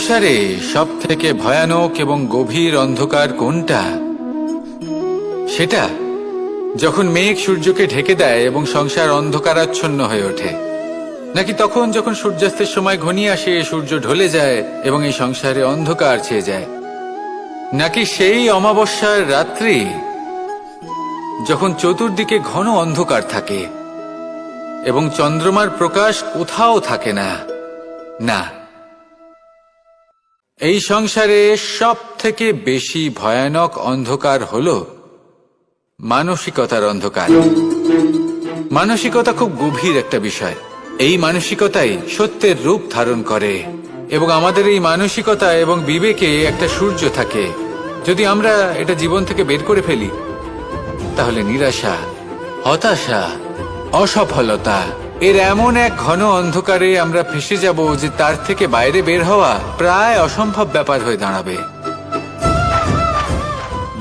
সংসারে সব থেকে ভয়ানক এবং গভীর অন্ধকার কোনটা? সেটা যখন মেঘ সূর্যকে ঢেকে দেয় এবং সংসার অন্ধকারাচ্ছন্ন হয়ে ওঠে, নাকি তখন যখন সূর্যাস্তের সময় ঘনিয়ে আসে, সূর্য ঢলে যায় এবং এই সংসারে অন্ধকার ছেয়ে যায়, নাকি সেই অমাবস্যার রাত্রি যখন চতুর্দিকে ঘন অন্ধকার থাকে এবং চন্দ্রমার প্রকাশ কোথাও থাকে না? না, এই সংসারে সব থেকে বেশি ভয়ানক অন্ধকার হলো মানসিকতার অন্ধকার। মানসিকতা খুব গভীর একটা বিষয়। এই মানসিকতাই সত্যের রূপ ধারণ করে এবং আমাদের এই মানসিকতা এবং বিবেকে একটা সূর্য থাকে। যদি আমরা এটা জীবন থেকে বের করে ফেলি, তাহলে নিরাশা, হতাশা, অসফলতা এর এমন এক ঘন অন্ধকারে আমরা ফেসে যাব যে তার থেকে বাইরে বের হওয়া প্রায় অসম্ভব ব্যাপার হয়ে দাঁড়াবে।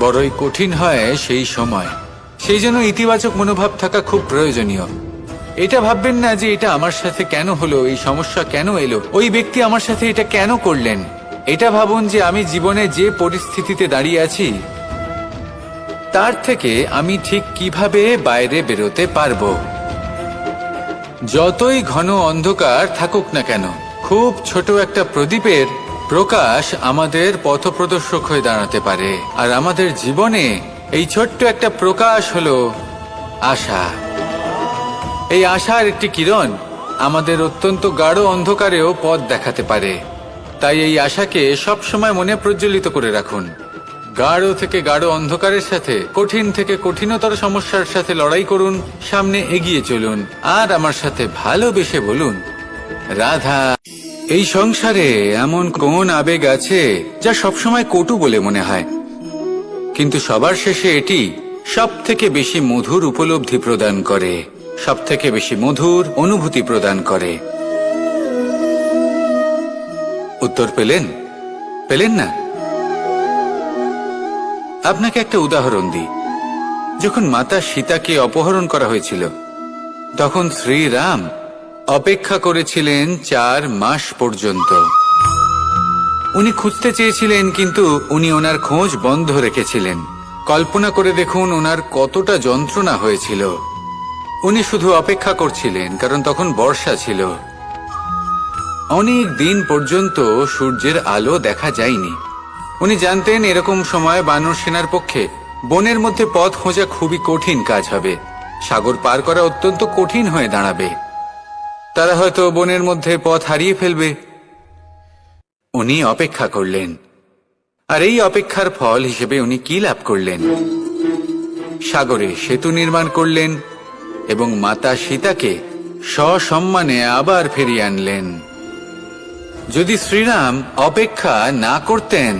বড়ই কঠিন হয় সেই সময়। সেই জন্য ইতিবাচক মনোভাব থাকা খুব প্রয়োজনীয়। এটা ভাববেন না যে এটা আমার সাথে কেন হলো, এই সমস্যা কেন এলো, ওই ব্যক্তি আমার সাথে এটা কেন করলেন। এটা ভাবুন যে আমি জীবনে যে পরিস্থিতিতে দাঁড়িয়ে আছি তার থেকে আমি ঠিক কিভাবে বাইরে বেরোতে পারবো। যতই ঘন অন্ধকার থাকুক না কেন, খুব ছোট একটা প্রদীপের প্রকাশ আমাদের পথপ্রদর্শক হয়ে দাঁড়াতে পারে। আর আমাদের জীবনে এই ছোট্ট একটা প্রকাশ হলো আশা। এই আশার একটি কিরণ আমাদের অত্যন্ত গাঢ় অন্ধকারেও পথ দেখাতে পারে। তাই এই আশাকে সবসময় মনে প্রজ্বলিত করে রাখুন। গাঢ় থেকে গাঢ় অন্ধকারের সাথে, কঠিন থেকে কঠিনতর সমস্যার সাথে লড়াই করুন, সামনে এগিয়ে চলুন, আর আমার সাথে ভালোবেসে বলুন, রাধা। এই সংসারে এমন কোন আবেগ আছে যা সবসময় কটু বলে মনে হয়, কিন্তু সবার শেষে এটি সব থেকে বেশি মধুর উপলব্ধি প্রদান করে, সব থেকে বেশি মধুর অনুভূতি প্রদান করে। উত্তর পেলেন না? আপনাকে একটা উদাহরণ দিই। যখন মাতা সীতাকে অপহরণ করা হয়েছিল, তখন শ্রীরাম অপেক্ষা করেছিলেন 4 মাস পর্যন্ত। উনি খুঁজতে চেয়েছিলেন, কিন্তু উনি ওনার খোঁজ বন্ধ রেখেছিলেন। কল্পনা করে দেখুন ওনার কতটা যন্ত্রণা হয়েছিল। উনি শুধু অপেক্ষা করছিলেন, কারণ তখন বর্ষা ছিল। অনেক দিন পর্যন্ত সূর্যের আলো দেখা যায়নি। উনি জানতেন এরকম সময় বানর সেনার পক্ষে বনের মধ্যে পথ খোঁজা খুবই কঠিন কাজ হবে। সাগর পার করা অত্যন্ত কঠিন হয়ে দাঁড়াবে। তারা হয়তো বনের মধ্যে পথ হারিয়ে ফেলবে। উনি অপেক্ষা করলেন, আর এই অপেক্ষার ফল হিসেবে উনি কি লাভ করলেন? সাগরে সেতু নির্মাণ করলেন এবং মাতা সীতাকে সসম্মানে আবার ফিরিয়ে আনলেন। যদি শ্রীরাম অপেক্ষা না করতেন,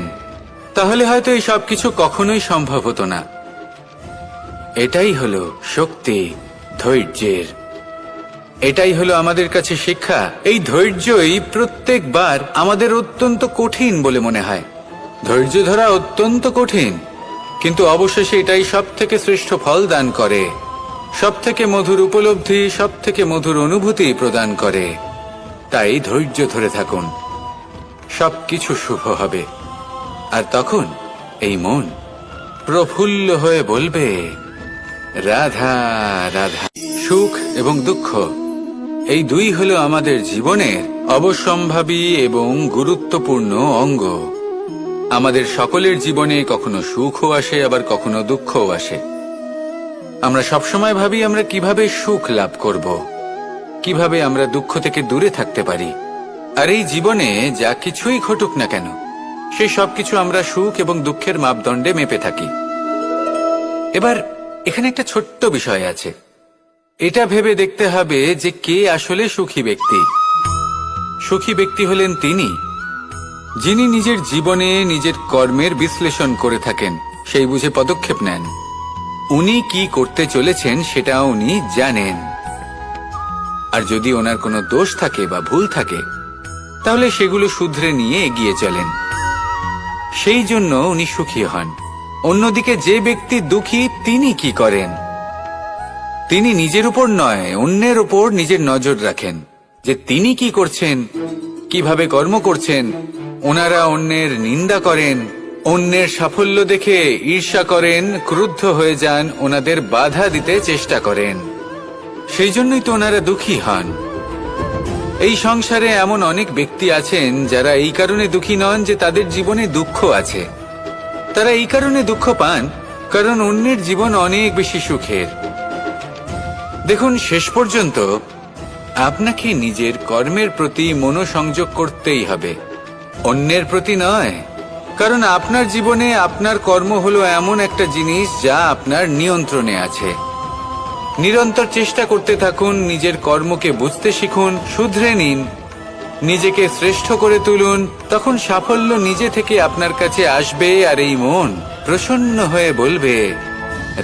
তাহলে হয়তো এই সবকিছু কখনোই সম্ভব হতো না। এটাই হলো শক্তি ধৈর্যের। এটাই হলো আমাদের কাছে শিক্ষা। এই ধৈর্যই প্রত্যেকবার আমাদের অত্যন্ত কঠিন বলে মনে হয়। ধৈর্য ধরা অত্যন্ত কঠিন, কিন্তু অবশেষে এটাই সব থেকে শ্রেষ্ঠ ফল দান করে, সব থেকে মধুর উপলব্ধি, সব থেকে মধুর অনুভূতি প্রদান করে। তাই ধৈর্য ধরে থাকুন, সবকিছু শুভ হবে। আর তখন এই মন প্রফুল্ল হয়ে বলবে, রাধা রাধা। সুখ এবং দুঃখ এই দুই হলো আমাদের জীবনের অবশ্যম্ভাবী এবং গুরুত্বপূর্ণ অঙ্গ। আমাদের সকলের জীবনে কখনো সুখও আসে, আবার কখনো দুঃখও আসে। আমরা সবসময় ভাবি আমরা কিভাবে সুখ লাভ করব, কিভাবে আমরা দুঃখ থেকে দূরে থাকতে পারি। আর এই জীবনে যা কিছুই ঘটুক না কেন, সেই সবকিছু আমরা সুখ এবং দুঃখের মাপদণ্ডে মেপে থাকি। এবার এখানে একটা ছোট্ট বিষয় আছে। এটা ভেবে দেখতে হবে যে কে আসলে সুখী ব্যক্তি। সুখী ব্যক্তি হলেন তিনি, যিনি নিজের জীবনে নিজের কর্মের বিশ্লেষণ করে থাকেন, সেই বুঝে পদক্ষেপ নেন। উনি কি করতে চলেছেন সেটা উনি জানেন। আর যদি ওনার কোনো দোষ থাকে বা ভুল থাকে, তাহলে সেগুলো শুধরে নিয়ে এগিয়ে চলেন। সেই জন্য উনি সুখী হন। অন্যদিকে যে ব্যক্তি দুঃখী, তিনি কি করেন? তিনি নিজের উপর নয়, অন্যের উপর নিজের নজর রাখেন, যে তিনি কি করছেন, কিভাবে কর্ম করছেন। ওনারা অন্যের নিন্দা করেন, অন্যের সাফল্য দেখে ঈর্ষা করেন, ক্রুদ্ধ হয়ে যান, ওনাদের বাধা দিতে চেষ্টা করেন। সেই জন্যই তো ওনারা দুঃখী হন। এই সংসারে এমন অনেক ব্যক্তি আছেন যারা এই কারণে দুঃখী নন যে তাদের জীবনে দুঃখ আছে। তারা এই কারণে দুঃখ পান কারণ অন্যের জীবন অনেক বেশি সুখের। দেখুন, শেষ পর্যন্ত আপনাকে নিজের কর্মের প্রতি মনোসংযোগ করতেই হবে, অন্যের প্রতি নয়। কারণ আপনার জীবনে আপনার কর্ম হলো এমন একটা জিনিস যা আপনার নিয়ন্ত্রণে আছে। নিরন্তর চেষ্টা করতে থাকুন, নিজের কর্মকে বুঝতে শিখুন, শুধরে নিন, নিজেকে শ্রেষ্ঠ করে তুলুন। তখন সাফল্য নিজে থেকে আপনার কাছে আসবে, আর এই মন প্রসন্ন হয়ে বলবে,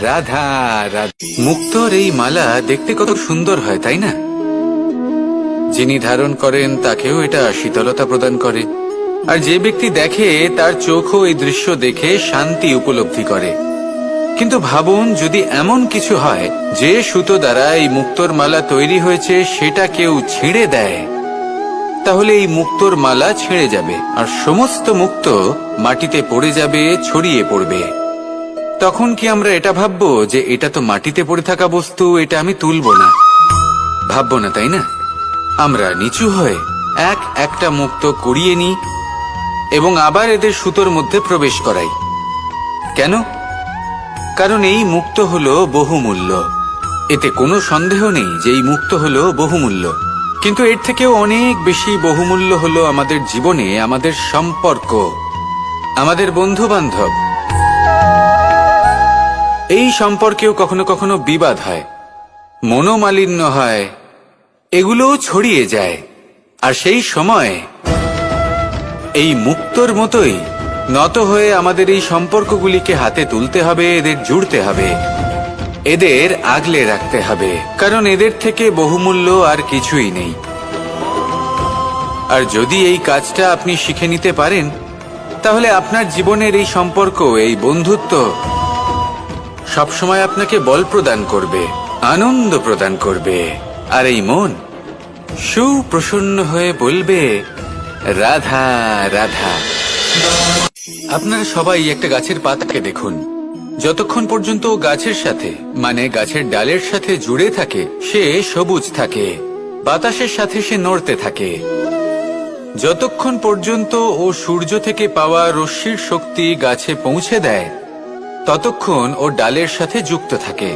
রাধা রাধা। মুক্তোর এই মালা দেখতে কত সুন্দর হয়, তাই না? যিনি ধারণ করেন তাকেও এটা শীতলতা প্রদান করে, আর যে ব্যক্তি দেখে তার চোখও এই দৃশ্য দেখে শান্তি উপলব্ধি করে। কিন্তু ভাবুন, যদি এমন কিছু হয় যে সুতো দ্বারা এই মুক্তোর মালা তৈরি হয়েছে সেটা কেউ ছিঁড়ে দেয়, তাহলে এই মুক্তোর মালা ছিঁড়ে যাবে আর সমস্ত মুক্তো মাটিতে পড়ে যাবে, ছড়িয়ে পড়বে। তখন কি আমরা এটা ভাববো যে এটা তো মাটিতে পড়ে থাকা বস্তু, এটা আমি তুলবো না? ভাববো না, তাই না? আমরা নিচু হয়ে একটা মুক্তো কুড়িয়ে নিই এবং আবার এদের সুতোর মধ্যে প্রবেশ করাই। কেন? কারণ এই মুক্তো হলো বহুমূল্য। এতে কোনো সন্দেহ নেই যে এই মুক্তো হলো বহুমূল্য। কিন্তু এর থেকেও অনেক বেশি বহুমূল্য হলো আমাদের জীবনে আমাদের সম্পর্ক, আমাদের বন্ধু বান্ধব। এই সম্পর্কেও কখনো কখনো বিবাদ হয়, মনোমালিন্য হয়, এগুলোও ছড়িয়ে যায়। আর সেই সময় এই মুক্তোর মতোই নত হয়ে আমাদের এই সম্পর্কগুলিকে হাতে তুলতে হবে, এদের জুড়তে হবে, এদের আগলে রাখতে হবে, কারণ এদের থেকে বহুমূল্য আর কিছুই নেই। আর যদি এই কাজটা আপনি শিখে নিতে পারেন, তাহলে আপনার জীবনের এই সম্পর্ক, এই বন্ধুত্ব সবসময় আপনাকে বল প্রদান করবে, আনন্দ প্রদান করবে, আর এই মন সুপ্রসন্ন হয়ে বলবে, রাধা রাধা। আপনারা সবাই একটা গাছের পাতাকে দেখুন, যতক্ষণ পর্যন্ত গাছের সাথে, মানে গাছের ডালের সাথে জুড়ে থাকে, সে সবুজ থাকে, বাতাসের সাথে সে নড়তে থাকে। যতক্ষণ পর্যন্ত ও সূর্য থেকে পাওয়া রশ্মির শক্তি গাছে পৌঁছে দেয়, ততক্ষণ ও ডালের সাথে যুক্ত থাকে।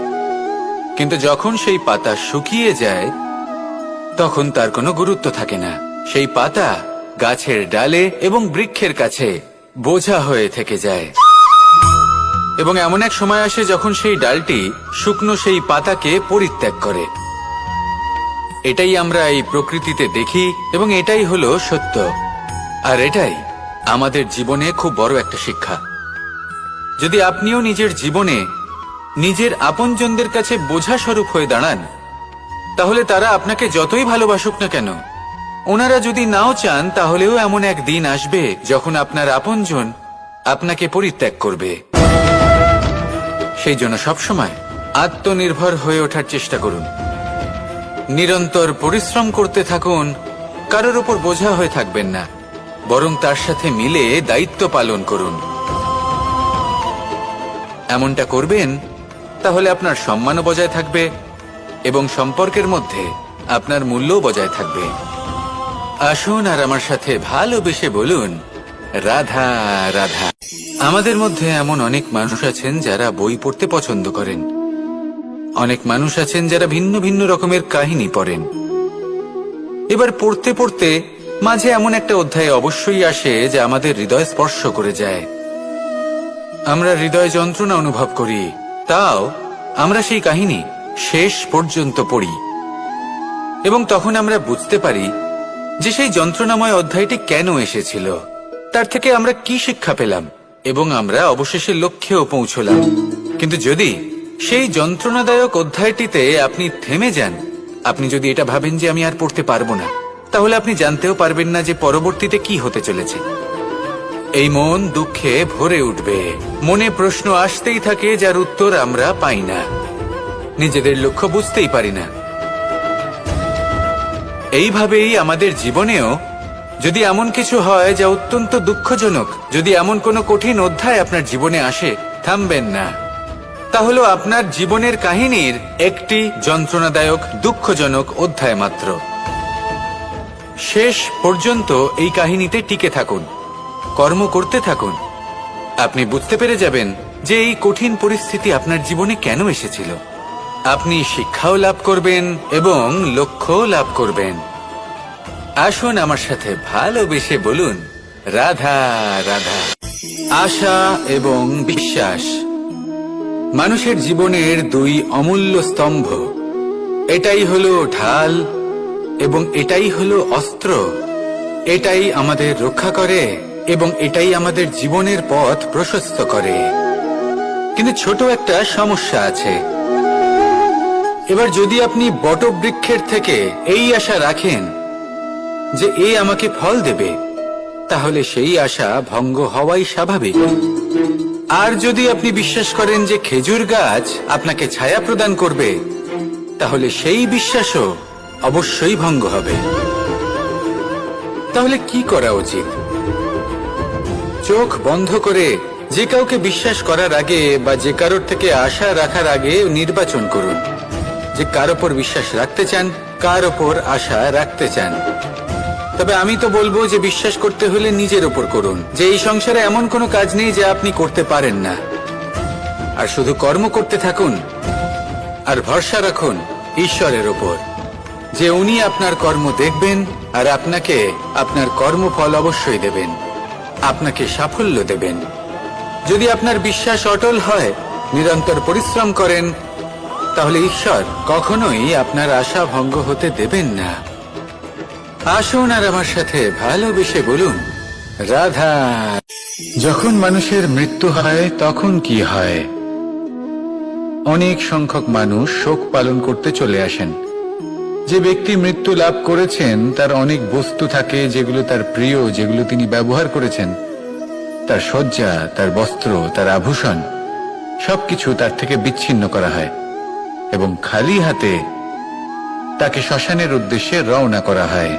কিন্তু যখন সেই পাতা শুকিয়ে যায়, তখন তার কোনো গুরুত্ব থাকে না। সেই পাতা গাছের ডালে এবং বৃক্ষের কাছে বোঝা হয়ে থেকে যায়। এবং এমন এক সময় আসে যখন সেই ডালটি শুকনো সেই পাতাকে পরিত্যাগ করে। এটাই আমরা এই প্রকৃতিতে দেখি এবং এটাই হলো সত্য। আর এটাই আমাদের জীবনে খুব বড় একটা শিক্ষা। যদি আপনিও নিজের জীবনে নিজের আপনজনদের কাছে বোঝা স্বরূপ হয়ে দাঁড়ান, তাহলে তারা আপনাকে যতই ভালোবাসুক না কেন, ওনারা যদি নাও চান, তাহলেও এমন এক দিন আসবে যখন আপনার আপনজন আপনাকে পরিত্যাগ করবে। সেই জন্য সবসময় আত্মনির্ভর হয়ে ওঠার চেষ্টা করুন, নিরন্তর পরিশ্রম করতে থাকুন, কারোর উপর বোঝা হয়ে থাকবেন না, বরং তার সাথে মিলে দায়িত্ব পালন করুন। এমনটা করবেন, তাহলে আপনার সম্মানও বজায় থাকবে এবং সম্পর্কের মধ্যে আপনার মূল্যও বজায় থাকবে। আসুন আর আমার সাথে ভালোবেসে বলুন, রাধা রাধা। আমাদের মধ্যে এমন অনেক মানুষ আছেন যারা বই পড়তে পছন্দ করেন, অনেক মানুষ আছেন যারা ভিন্ন ভিন্ন রকমের কাহিনী পড়েন। এবার পড়তে পড়তে মাঝে এমন একটা অধ্যায় অবশ্যই আসে যা আমাদের হৃদয় স্পর্শ করে যায়। আমরা হৃদয় যন্ত্রণা অনুভব করি, তাও আমরা সেই কাহিনী শেষ পর্যন্ত পড়ি এবং তখন আমরা বুঝতে পারি যে সেই যন্ত্রণাময় অধ্যায়টি কেন এসেছিল, তার থেকে আমরা কি শিক্ষা পেলাম এবং আমরা অবশেষে লক্ষ্যেও পৌঁছলাম। কিন্তু যদি সেই যন্ত্রণাদায়ক অধ্যায়টিতে আপনি থেমে যান, আপনি যদি এটা ভাবেন যে আমি আর পড়তে পারবো না, তাহলে আপনি জানতেও পারবেন না যে পরবর্তীতে কি হতে চলেছে। এই মন দুঃখে ভরে উঠবে, মনে প্রশ্ন আসতেই থাকে যার উত্তর আমরা পাই না, নিজেদের লক্ষ্য বুঝতেই পারি না। এইভাবেই আমাদের জীবনেও যদি এমন কিছু হয় যা অত্যন্ত দুঃখজনক, যদি এমন কোনো কঠিন অধ্যায় আপনার জীবনে আসে, থামবেন না। তা হলো আপনার জীবনের কাহিনীর একটি যন্ত্রণাদায়ক, দুঃখজনক অধ্যায় মাত্র। শেষ পর্যন্ত এই কাহিনীতে টিকে থাকুন, কর্ম করতে থাকুন। আপনি বুঝতে পেরে যাবেন যে এই কঠিন পরিস্থিতি আপনার জীবনে কেন এসেছিল। আপনি শিক্ষাও লাভ করবেন এবং লক্ষ্যও লাভ করবেন। আসুন আমার সাথে ভালোবেসে বলুন, রাধা রাধা। আশা এবং বিশ্বাস মানুষের জীবনের দুই অমূল্য স্তম্ভ। এটাই হলো ঢাল এবং এটাই হলো অস্ত্র। এটাই আমাদের রক্ষা করে এবং এটাই আমাদের জীবনের পথ প্রশস্ত করে। কিন্তু ছোট একটা সমস্যা আছে। এবার যদি আপনি বটবৃক্ষের থেকে এই আশা রাখেন যে এ আমাকে ফল দেবে, তাহলে সেই আশা ভঙ্গ হওয়াই স্বাভাবিক। আর যদি আপনি বিশ্বাস করেন যে খেজুর গাছ আপনাকে ছায়া প্রদান করবে, তাহলে সেই বিশ্বাসও অবশ্যই ভঙ্গ হবে। তাহলে কি করা উচিত? চোখ বন্ধ করে যে কাউকে বিশ্বাস করার আগে বা যে কারোর থেকে আশা রাখার আগে নির্বাচন করুন যে কার ওপর বিশ্বাস রাখতে চান, কার ওপর আশা রাখতে চান। তবে আমি তো বলবো যে বিশ্বাস করতে হলে নিজের ওপর করুন, যে এই সংসারে এমন কোনো কাজ নেই যা আপনি করতে পারেন না। আর শুধু কর্ম করতে থাকুন আর ভরসা রাখুন ঈশ্বরের ওপর, যে উনি আপনার কর্ম দেখবেন আর আপনাকে আপনার কর্মফল অবশ্যই দেবেন, আপনাকে সাফল্য দেবেন। যদি আপনার বিশ্বাস অটল হয়, নিরন্তর পরিশ্রম করেন, তাহলে ঈশ্বর কখনোই আপনার আশা ভঙ্গ হতে দেবেন না। আসুন আর আমার সাথে ভালোবেসে বলুন, রাধা। যখন মানুষের মৃত্যু হয় তখন কি হয়? অনেক সংখ্যক মানুষ শোক পালন করতে চলে আসেন। যে ব্যক্তি মৃত্যু লাভ করেছেন তার অনেক বস্তু থাকে যেগুলো তার প্রিয়, যেগুলো তিনি ব্যবহার করেছেন। তার শয্যা, তার বস্ত্র, তার আভূষণ সবকিছু তার থেকে বিচ্ছিন্ন করা হয় এবং খালি হাতে তাকে শ্মশানের উদ্দেশ্যে রওনা করা হয়।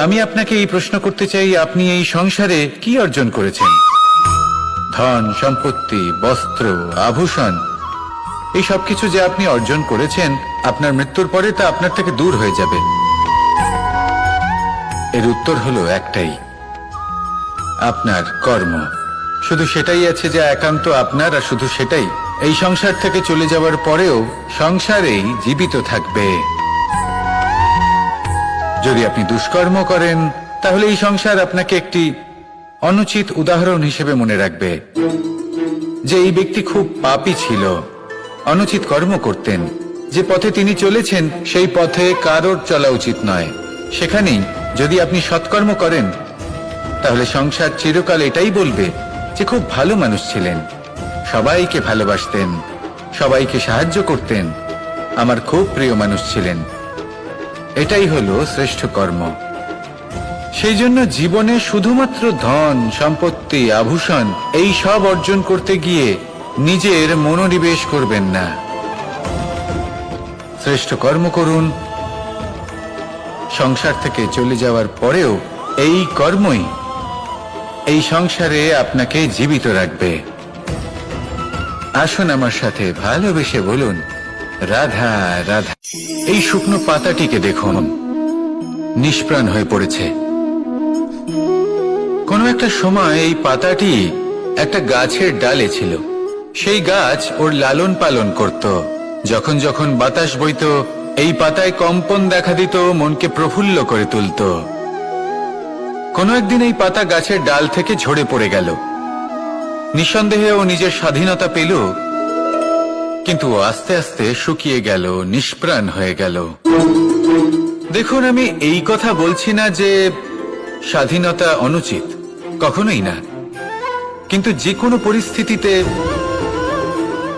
আমি আপনাকে এই প্রশ্ন করতে চাই, আপনি এই সংসারে কি অর্জন করেছেন? ধন সম্পত্তি, বস্ত্র, আভূষণ, এই সবকিছু যে আপনি অর্জন করেছেন, আপনার মৃত্যুর পরে তা আপনার থেকে দূর হয়ে যাবে। এর উত্তর হলো একটাই, আপনার কর্ম। শুধু সেটাই আছে যা একান্ত আপনার, আর শুধু সেটাই এই সংসার থেকে চলে যাওয়ার পরেও সংসারেই জীবিত থাকবে। যদি আপনি দুষ্কর্ম করেন, তাহলে এই সংসার আপনাকে একটি অনুচিত উদাহরণ হিসেবে মনে রাখবে যে এই ব্যক্তি খুব পাপী ছিল, অনুচিত কর্ম করতেন। যে পথে তিনি চলেছেন সেই পথে কারোর চলা উচিত নয়। সেখানেই যদি আপনি সৎকর্ম করেন, তাহলে সংসার চিরকাল এটাই বলবে যে খুব ভালো মানুষ ছিলেন, সবাইকে ভালোবাসতেন, সবাইকে সাহায্য করতেন, আমার খুব প্রিয় মানুষ ছিলেন। এটাই হলো শ্রেষ্ঠ কর্ম। সেই জন্য জীবনে শুধুমাত্র ধন সম্পত্তি, আভূষণ এই সব অর্জন করতে গিয়ে নিজের মনোনিবেশ করবেন না। শ্রেষ্ঠ কর্ম করুন। সংসার থেকে চলে যাওয়ার পরেও এই কর্মই এই সংসারে আপনাকে জীবিত রাখবে। আসুন আমার সাথে ভালোবেসে বলুন, রাধা রাধা। এই শুকনো পাতাটিকে দেখুন, নিষ্প্রাণ হয়ে পড়েছে। কোনো একটা সময় এই পাতাটি একটা গাছের ডালে ছিল। সেই গাছ ওর লালন পালন করত। যখন যখন বাতাস বইত, এই পাতায় কম্পন দেখা দিত, মনকে প্রফুল্ল করে তুলত। কোনো একদিন এই পাতা গাছের ডাল থেকে ঝরে পড়ে গেল। নিঃসন্দেহে ও নিজের স্বাধীনতা পেল, কিন্তু আস্তে আস্তে শুকিয়ে গেল, নিষ্প্রাণ হয়ে গেল। দেখুন, আমি এই কথা বলছি না যে স্বাধীনতা অনুচিত, কখনোই না। কিন্তু যে কোনো পরিস্থিতিতে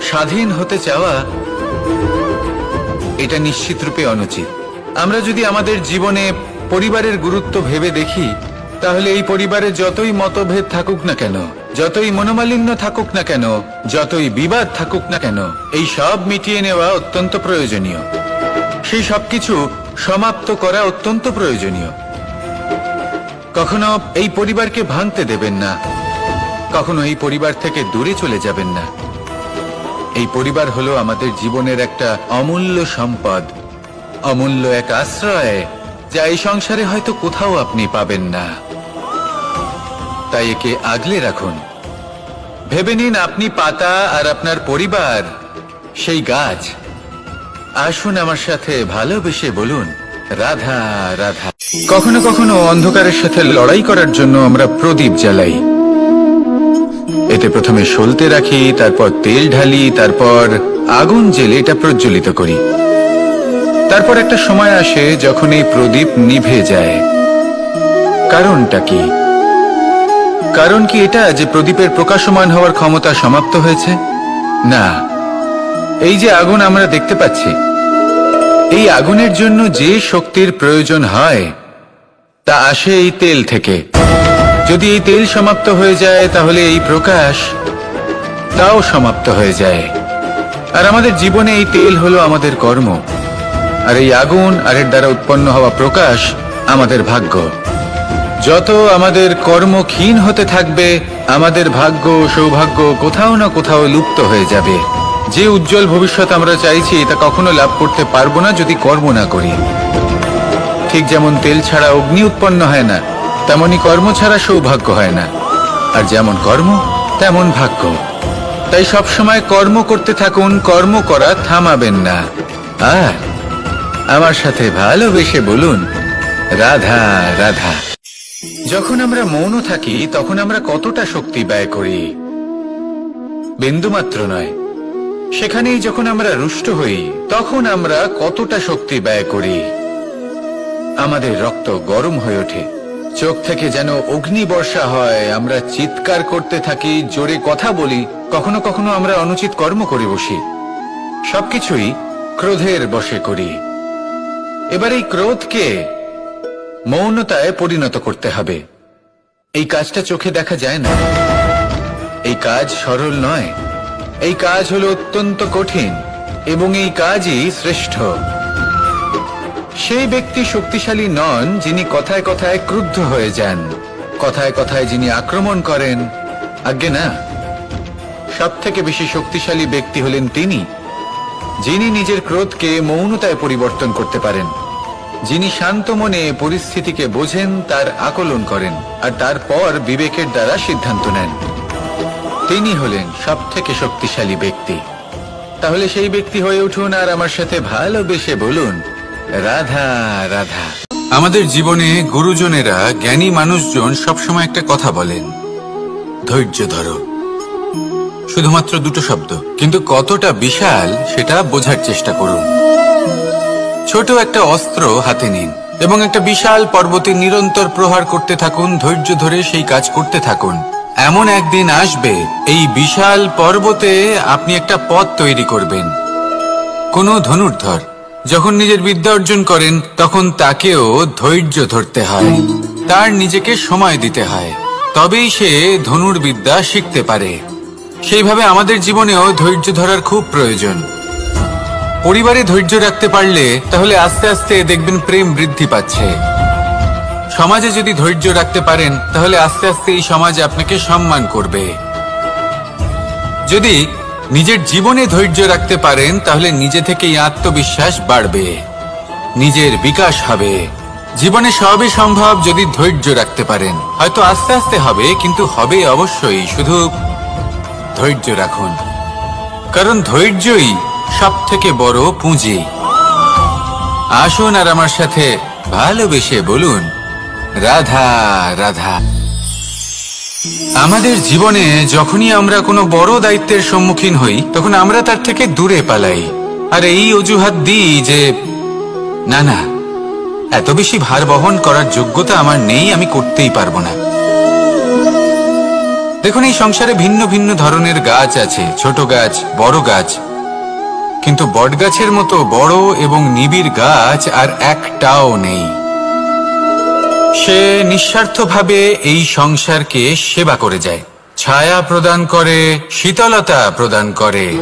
স্বাধীন হতে চাওয়া এটা নিশ্চিত রূপে অনুচিত। আমরা যদি আমাদের জীবনে পরিবারের গুরুত্ব ভেবে দেখি, তাহলে এই পরিবারে যতই মতভেদ থাকুক না কেন, যতই মনোমালিন্য থাকুক না কেন, যতই বিবাদ থাকুক না কেন, এই সব মিটিয়ে নেওয়া অত্যন্ত প্রয়োজনীয়। সেই সবকিছু সমাপ্ত করা অত্যন্ত প্রয়োজনীয়। কখনো এই পরিবারকে ভাঙতে দেবেন না, কখনো এই পরিবার থেকে দূরে চলে যাবেন না। এই পরিবার হলো আমাদের জীবনের একটা অমূল্য সম্পদ, অমূল্য এক আশ্রয়, যা এই সংসারে হয়তো কোথাও আপনি পাবেন না। তাই একে আগলে রাখুন। ভেবে নিন আপনি পাতা আর আপনার পরিবার সেই গাছ। আসুন আমার সাথে ভালোবেসে বলুন, রাধা রাধা। কখনো কখনো অন্ধকারের সাথে লড়াই করার জন্য আমরা প্রদীপ জ্বালাই। এতে প্রথমে সলতে রাখি, তারপর তেল ঢালি, তারপর আগুন জ্বেলে এটা প্রজ্বলিত করি। তারপর একটা সময় আসে যখন এই প্রদীপ নিভে যায়। কারণটা কি? কারণ কি এটা যে প্রদীপের প্রকাশমান হওয়ার ক্ষমতা সমাপ্ত হয়েছে? না, এই যে আগুন আমরা দেখতে পাচ্ছি, এই আগুনের জন্য যে শক্তির প্রয়োজন হয় তা আসে এই তেল থেকে। যদি এই তেল সমাপ্ত হয়ে যায় তাহলে এই প্রকাশ তাও সমাপ্ত হয়ে যায়। আর আমাদের জীবনে এই তেল হলো আমাদের কর্ম, আর এই আগুন আর এর দ্বারা উৎপন্ন হওয়া প্রকাশ আমাদের ভাগ্য। যত আমাদের কর্ম ক্ষীণ হতে থাকবে, আমাদের ভাগ্য সৌভাগ্য কোথাও না কোথাও লুপ্ত হয়ে যাবে। যে উজ্জ্বল ভবিষ্যৎ আমরা চাইছি তা কখনো লাভ করতে পারবো না যদি কর্ম না করি। ঠিক যেমন তেল ছাড়া অগ্নি উৎপন্ন হয় না, তেমনি কর্ম ছাড়া সৌভাগ্য হয় না। আর যেমন কর্ম তেমন ভাগ্য। তাই সবসময় কর্ম করতে থাকুন, কর্ম করা থামাবেন না। আর আমার সাথে ভালোবেসে বলুন, রাধা রাধা। যখন আমরা মৌন থাকি তখন আমরা কতটা শক্তি ব্যয় করি, বিন্দুমাত্র নয়। সেখানেই যখন আমরা রুষ্ট হই তখন আমরা কতটা শক্তি ব্যয় করি। আমাদের রক্ত গরম হয়ে ওঠে, চোখ থেকে যেন অগ্নি বর্ষা হয়, আমরা চিৎকার করতে থাকি, জোরে কথা বলি, কখনো কখনো আমরা অনুচিত কর্ম করে বসি। সবকিছুই ক্রোধের বশে করি। এবার এই ক্রোধকে মৌনতায় পরিণত করতে হবে। এই কাজটা চোখে দেখা যায় না, এই কাজ সরল নয়, এই কাজ হলো অত্যন্ত কঠিন এবং এই কাজই শ্রেষ্ঠ। সেই ব্যক্তি শক্তিশালী নন যিনি কথায় কথায় ক্রুদ্ধ হয়ে যান, কথায় কথায় যিনি আক্রমণ করেন। আজ্ঞে না, সব থেকে বেশি শক্তিশালী ব্যক্তি হলেন তিনি যিনি নিজের ক্রোধকে মৌনতায় পরিবর্তন করতে পারেন, যিনি শান্ত মনে পরিস্থিতিকে বোঝেন, তার আকলন করেন আর তারপর বিবেকের দ্বারা সিদ্ধান্ত নেন। তিনি হলেন সব থেকে শক্তিশালী ব্যক্তি। তাহলে সেই ব্যক্তি হয়ে উঠুন আর আমার সাথে ভালোবেসে বলুন, রাধা রাধা। আমাদের জীবনে গুরুজনেরা, জ্ঞানী মানুষজন সবসময় একটা কথা বলেন, ধৈর্য ধরো। শুধুমাত্র দুটো শব্দ, কিন্তু কতটা বিশাল সেটা বোঝার চেষ্টা করুন। ছোট একটা অস্ত্র হাতে নিন এবং একটা বিশাল পর্বতে নিরন্তর প্রহার করতে থাকুন, ধৈর্য ধরে সেই কাজ করতে থাকুন। এমন একদিন আসবে এই বিশাল পর্বতে আপনি একটা পথ তৈরি করবেন। কোনো ধনুর্ধর যখন নিজের বিদ্যা অর্জন করেন তখন তাকেও ধৈর্য ধরতে হয়, তার নিজেকে সময় দিতে হয়, তবেই সে ধনুর্বিদ্যা শিখতে পারে। সেইভাবে আমাদের জীবনেও ধৈর্য ধরার খুব প্রয়োজন। পরিবারে ধৈর্য রাখতে পারলে তাহলে আস্তে আস্তে দেখবেন প্রেম বৃদ্ধি পাচ্ছে। সমাজে যদি ধৈর্য রাখতে পারেন তাহলে আস্তে আস্তে এই সমাজ আপনাকে সম্মান করবে। যদি নিজের জীবনে ধৈর্য রাখতে পারেন তাহলে নিজে থেকেই আত্মবিশ্বাস বাড়বে, নিজের বিকাশ হবে। জীবনে সবই সম্ভব যদি ধৈর্য রাখতে পারেন। হয়তো আস্তে আস্তে হবে, কিন্তু হবে অবশ্যই। শুধু ধৈর্য রাখুন, কারণ ধৈর্যই সব থেকে বড় পুঁজি। আসুন আর আমার সাথে ভালোবেসে বলুন, রাধা রাধা। আমাদের জীবনে যখনই আমরা কোনো বড় দায়িত্বের সম্মুখীন হই তখন আমরা তার থেকে দূরে পালাই, আর এই অজুহাত দিই যে না না, এত বেশি ভার বহন করার যোগ্যতা আমার নেই, আমি করতেই পারবো না। দেখুন, এই সংসারে ভিন্ন ভিন্ন ধরনের গাছ আছে, ছোট গাছ, বড় গাছ, কিন্তু বটগাছের মতো বড় এবং নিবিড় গাছ আর একটাও নেই। সে নিঃস্বার্থভাবে এই সংসারকে সেবা করে যায়। ছায়া প্রদান করে, শীতলতা প্রদান করে।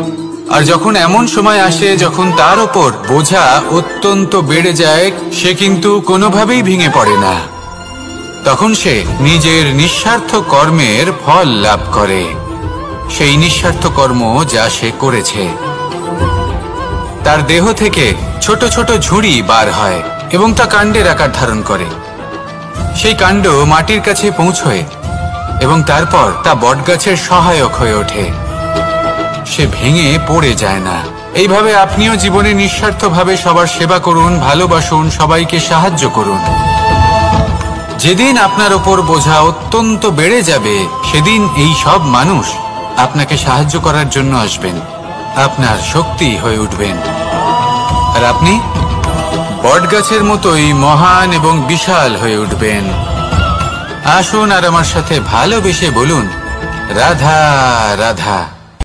আর যখন এমন সময় আসে যখন তার ওপর বোঝা অত্যন্ত বেড়ে যায়, সে কিন্তু কোনোভাবেই ভেঙে পড়ে না। তখন সে নিজের নিঃস্বার্থ কর্মের ফল লাভ করে, সেই নিঃস্বার্থ কর্ম যা সে করেছে। তার দেহ থেকে ছোট ছোট ঝুড়ি বার হয় এবং তা কাণ্ডের আকার ধারণ করে। সেই কাণ্ড মাটির কাছে পৌঁছয় এবং তারপর তা বটগাছের সহায়ক হয়ে ওঠে। সে ভেঙে পড়ে যায় না। এইভাবে আপনিও জীবনে নিঃস্বার্থভাবে সবার সেবা করুন, ভালোবাসুন, সবাইকে সাহায্য করুন। যেদিন আপনার ওপর বোঝা অত্যন্ত বেড়ে যাবে, সেদিন এই সব মানুষ আপনাকে সাহায্য করার জন্য আসবেন, আপনার শক্তি হয়ে উঠবেন। আর আপনি বটগাছের মতোই মহান এবং বিশাল হয়ে উঠবেন। আসুন আর আমার সাথে ভালোবেসে বলুন, রাধা রাধা।